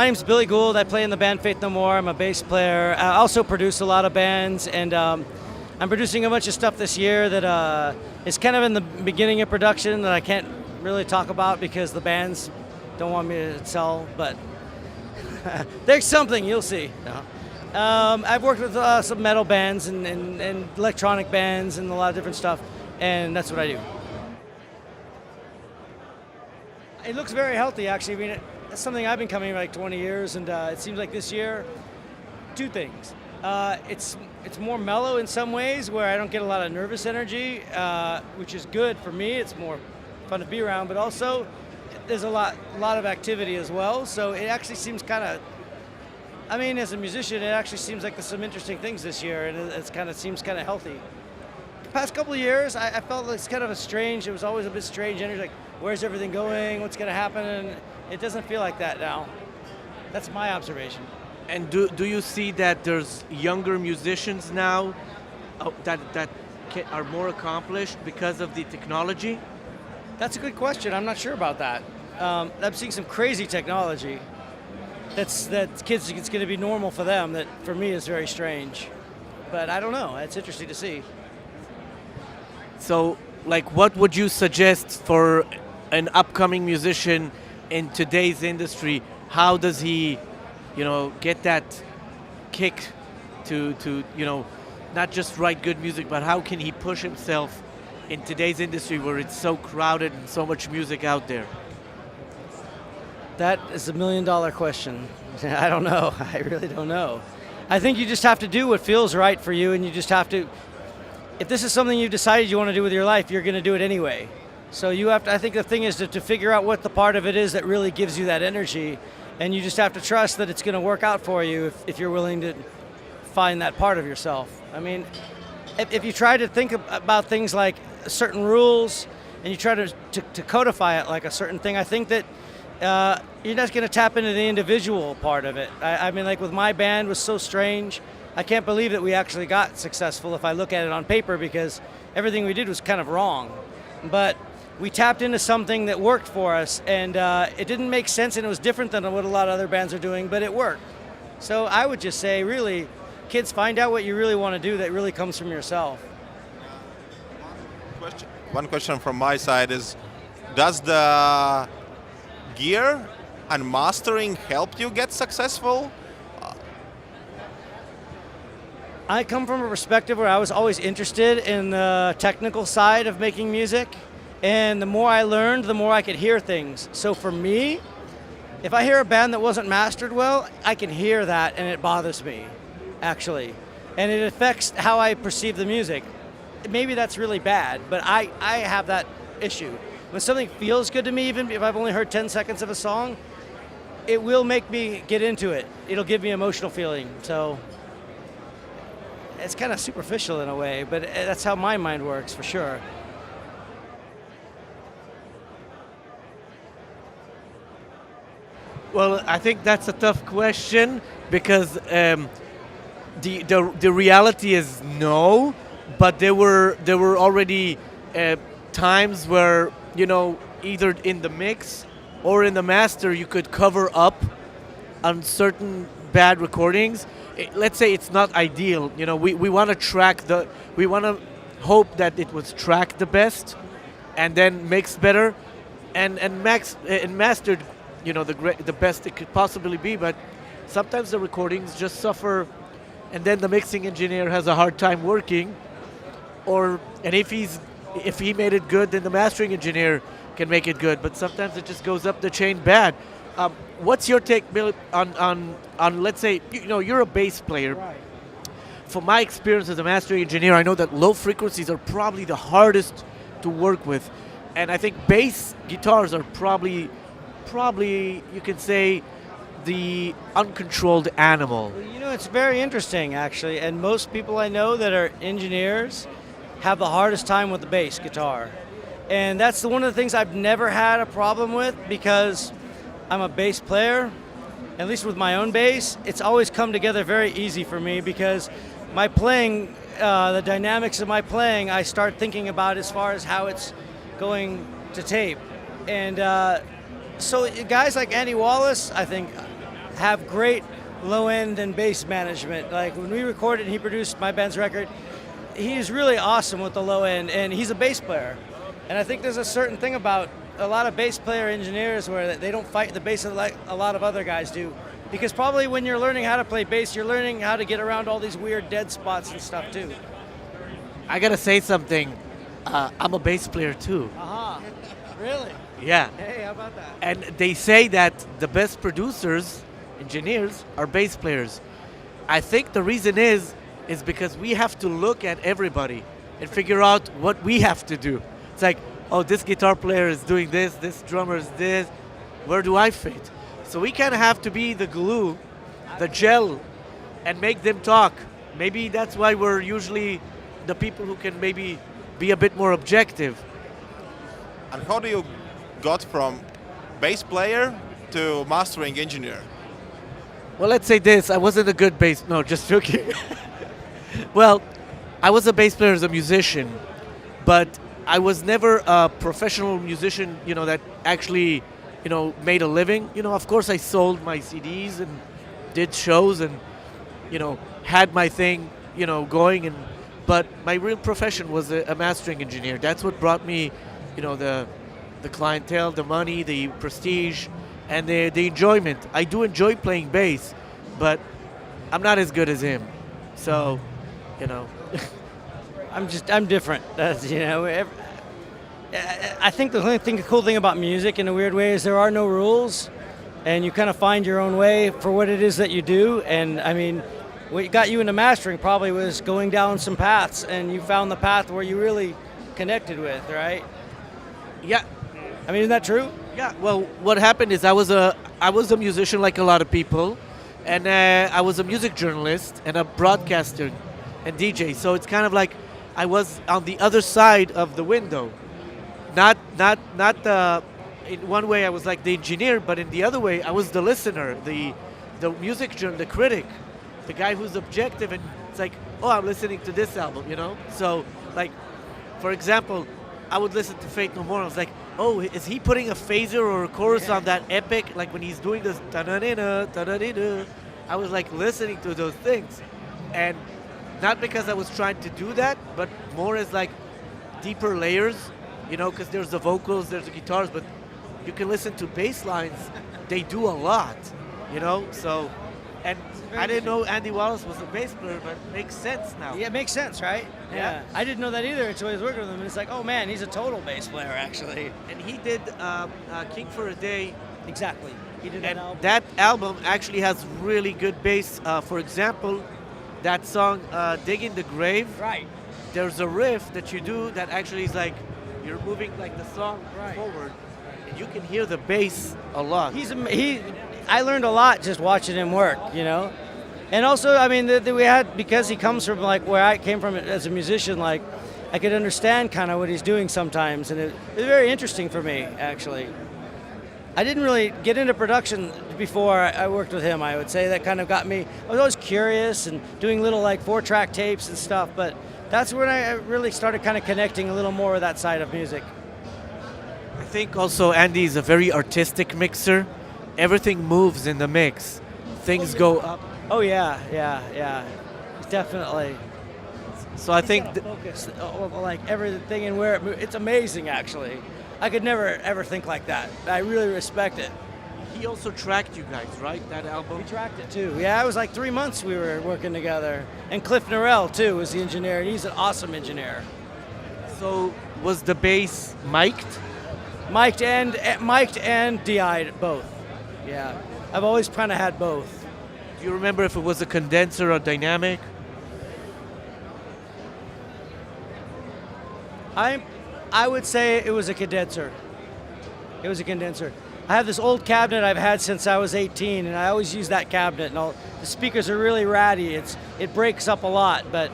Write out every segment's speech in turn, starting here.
My name's Billy Gould. I play in the band Faith No More. I'm a bass player. I also produce a lot of bands, and I'm producing a bunch of stuff this year that is kind of in the beginning of production that I can't really talk about because the bands don't want me to tell, but there's something, you'll see. No. I've worked with some metal bands and electronic bands and a lot of different stuff, and that's what I do. It looks very healthy, actually. I mean, it's something I've been coming like 20 years, and it seems like this year, two things. It's more mellow in some ways, where I don't get a lot of nervous energy, which is good for me. It's more fun to be around, but also there's a lot of activity as well. So it actually seems kind of, I mean, as a musician, it actually seems like there's some interesting things this year, and it seems kind of healthy. The past couple of years, I felt like it's kind of it was always a bit strange energy, like, where's everything going, what's going to happen, and it doesn't feel like that now. That's my observation. And do you see that there's younger musicians now that are more accomplished because of the technology? That's a good question. I'm not sure about that. I'm seeing some crazy technology. That kids, it's going to be normal for them. That for me is very strange. But I don't know. It's interesting to see. So, like, what would you suggest for an upcoming musician in today's industry? How does he, get that kick to not just write good music, but how can he push himself in today's industry where it's so crowded and so much music out there? That is $1 million question. I don't know. I really don't know. I think you just have to do what feels right for you, and you just have to, if this is something you've decided you want to do with your life, you're going to do it anyway. So you have to, I think the thing is to figure out what the part of it is that really gives you that energy, and you just have to trust that it's going to work out for you if you're willing to find that part of yourself. I mean, if you try to think about things like certain rules and you try to codify it like a certain thing, I think that you're not going to tap into the individual part of it. I mean, like with my band was so strange. I can't believe that we actually got successful if I look at it on paper, because everything we did was kind of wrong. But we tapped into something that worked for us, and it didn't make sense, and it was different than what a lot of other bands are doing, but it worked. So I would just say, really, kids, find out what you really want to do that really comes from yourself. One question from my side is, does the gear and mastering help you get successful? I come from a perspective where I was always interested in the technical side of making music, and the more I learned, the more I could hear things. So for me, if I hear a band that wasn't mastered well, I can hear that, and it bothers me, actually. And it affects how I perceive the music. Maybe that's really bad, but I have that issue. When something feels good to me, even if I've only heard 10 seconds of a song, it will make me get into it. It'll give me emotional feeling. So it's kind of superficial in a way, but that's how my mind works, for sure. Well, I think that's a tough question, because the reality is no, but there were already times where, either in the mix or in the master, you could cover up on certain bad recordings. Let's say it's not ideal. We want to we want to hope that it was tracked the best and then mixed better and mastered, the best it could possibly be. But sometimes the recordings just suffer, and then the mixing engineer has a hard time working. And if he made it good, then the mastering engineer can make it good. But sometimes it just goes up the chain bad. What's your take, Bill, on let's say, you're a bass player. Right. From my experience as a mastering engineer, I know that low frequencies are probably the hardest to work with. And I think bass guitars are probably you can say the uncontrolled animal. It's very interesting, actually, and most people I know that are engineers have the hardest time with the bass guitar. And that's one of the things I've never had a problem with, because I'm a bass player. At least with my own bass, it's always come together very easy for me, because my playing, the dynamics of my playing, I start thinking about as far as how it's going to tape. And so guys like Andy Wallace, I think, have great low end and bass management. Like when we recorded and he produced my band's record, he's really awesome with the low end, and he's a bass player. And I think there's a certain thing about a lot of bass player engineers where they don't fight the bass like a lot of other guys do. Because probably when you're learning how to play bass, you're learning how to get around all these weird dead spots and stuff too. I gotta say something. I'm a bass player too. Aha, really? Yeah. Hey, how about that? And they say that the best producers, engineers, are bass players. I think the reason is because we have to look at everybody and figure out what we have to do. It's like, oh, this guitar player is doing this drummer is this. Where do I fit? So we kind of have to be the glue, the gel, and make them talk. Maybe that's why we're usually the people who can maybe be a bit more objective. And how do you got from bass player to mastering engineer? Well, let's say this. I wasn't a good bass. No, just joking. Well, I was a bass player as a musician, but I was never a professional musician, that actually, made a living. Of course I sold my CDs and did shows and, had my thing, going. But my real profession was a mastering engineer. That's what brought me, the clientele, the money, the prestige, and the enjoyment. I do enjoy playing bass, but I'm not as good as him. So, I'm different. I think the cool thing about music in a weird way is there are no rules, and you kind of find your own way for what it is that you do. And I mean, what got you into mastering probably was going down some paths, and you found the path where you really connected with, right? Yeah. I mean, isn't that true? Yeah. Well, what happened is I was a musician like a lot of people, and I was a music journalist and a broadcaster and DJ. So it's kind of like I was on the other side of the window. Not in one way I was like the engineer, but in the other way I was the listener, the music journal, the critic, the guy who's objective, and it's like, oh, I'm listening to this album, So, like, for example, I would listen to Fate No More. I was like, oh, is he putting a phaser or a chorus on that epic? Like when he's doing this, ta-da-da-da, ta-da-da-da. I was like listening to those things, and not because I was trying to do that, but more as like deeper layers, because there's the vocals, there's the guitars, but you can listen to bass lines. They do a lot, So, and I didn't know Andy Wallace was a bass player, but it makes sense now. Yeah, it makes sense, right? Yeah. I didn't know that either until I was working with him, and it's like, oh man, he's a total bass player, actually. And he did King for a Day. Exactly. He did And an album. that album actually has really good bass. For example, that song, Dig in the Grave. Right. There's a riff that you do that actually is like, you're moving like the song Right. forward, and you can hear the bass a lot. I learned a lot just watching him work, And also, I mean, because he comes from like where I came from as a musician, like I could understand kind of what he's doing sometimes, and it was very interesting for me, actually. I didn't really get into production before I worked with him, I would say. That kind of got me, I was always curious and doing little like 4-track tapes and stuff, but that's when I really started kind of connecting a little more with that side of music. I think also Andy is a very artistic mixer. Everything moves in the mix. Things go up. Oh yeah, definitely. So I think Focus, like everything and where it moves. It's amazing, actually. I could never ever think like that. I really respect it. he also tracked you guys, right? That album? We tracked it too. Yeah, it was like 3 months we were working together. And Cliff Norell too was the engineer, and he's an awesome engineer. So was the bass mic'd? Mic'd and DI'd both. Yeah, I've always kind of had both. Do you remember if it was a condenser or dynamic? I would say it was a condenser. It was a condenser. I have this old cabinet I've had since I was 18, and I always use that cabinet. And the speakers are really ratty. It breaks up a lot, but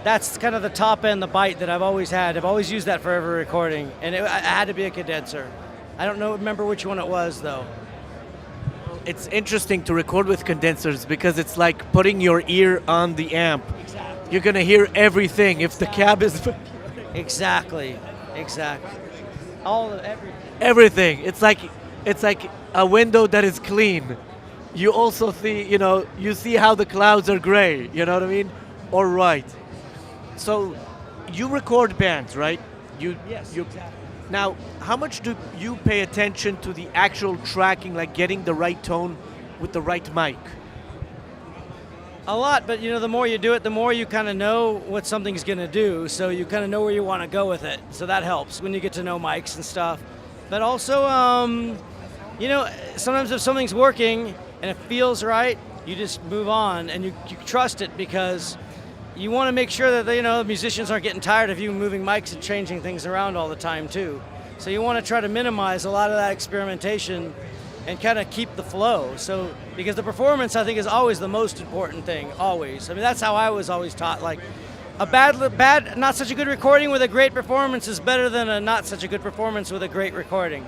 that's kind of the top end, the bite that I've always had. I've always used that for every recording, and it had to be a condenser. I don't remember which one it was though. It's interesting to record with condensers because it's like putting your ear on the amp. Exactly. You're gonna hear everything if the cab is Exactly. All of everything. everything. It's like a window that is clean. you also see, you see how the clouds are gray. You know what I mean? All right. So, you record bands, right? Yes, You, exactly. Now, how much do you pay attention to the actual tracking, like getting the right tone with the right mic? A lot, but the more you do it, the more you kind of know what something's going to do. So you kind of know where you want to go with it. So that helps when you get to know mics and stuff. But also, sometimes if something's working and it feels right, you just move on and you trust it, because you want to make sure that musicians aren't getting tired of you moving mics and changing things around all the time too. So you want to try to minimize a lot of that experimentation and kind of keep the flow. So because the performance, I think, is always the most important thing. Always. I mean, that's how I was always taught. Like a bad, not such a good recording with a great performance is better than a not such a good performance with a great recording.